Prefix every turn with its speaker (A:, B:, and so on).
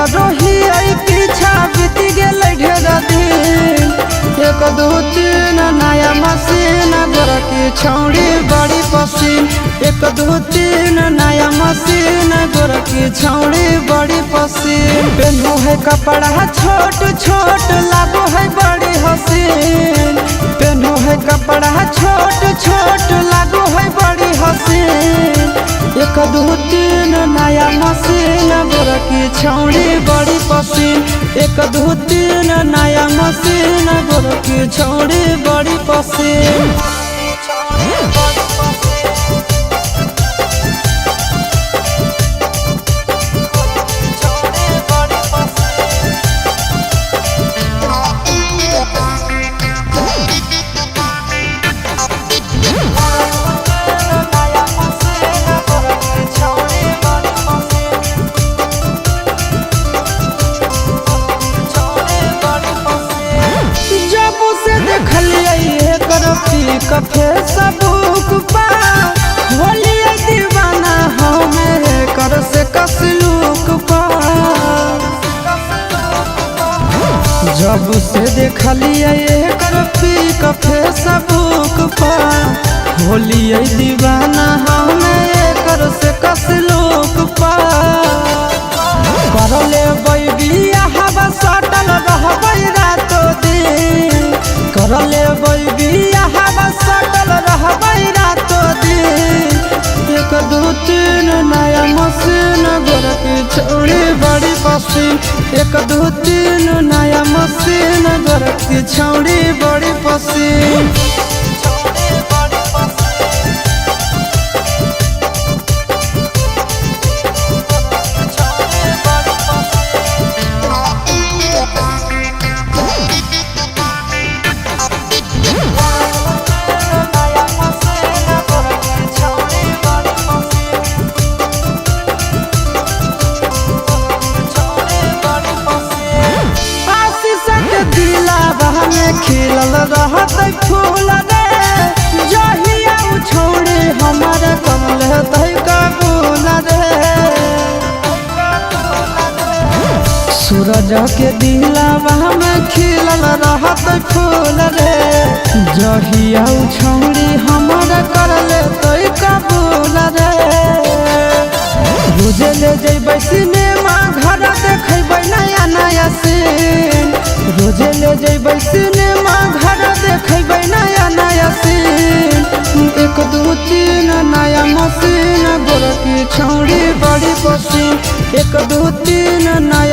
A: रोही आई पीछा बीत गेल ढेर दिन। 1 2 3 नया मशीन गोर की छौड़ी बड़ी पसीन। 1 2 3 नया मशीन गोर की छौड़ी बड़ी पसीन। पेनू है कपड़ा छोट छोट लागो है बड़ी हसीन। पेनू है कपड़ा छोट छोट लागो है बड़ी हसीन। 1 2 3 नया मशीन गोर की छौड़ी बड़ी पसीन। 1 2 3 नया मशीन गोर की छौड़ी बड़ी पसीन। कफे सबूक पा होली दीवाना हमें कर से कसलूक पा। जब से देखलिए कर पी कफे सबूक पा होली दीवाना हमें कर से कसलूक पा। कर ले बिया हवा सटल रहबै रातो दिन। कर ले बिया हवा सटल रहबै रातो दिन। 1 2 3 नया मशीन गोर की छौड़ी बड़ी पसीन। 1 2 3 नया मशीन गोर की छौड़ी बड़ी पसीन। खिलल रहत फूल रे जहिया छोड़े हमार कमल कबूल रे। सूरज के दिलावा में खिलल रहत फूल रे जहिया छोड़ी हमार करल कबूल रे। रोजे ले जैबै सिनेमा घर देखेबै नया नया सीन। रोजे ले जैबै सिनेमा घर देखेबै नया नया सीन। 1 2 3 नया मशीन गोर की छौड़ी बड़ी पसीन। 1 2 3 नया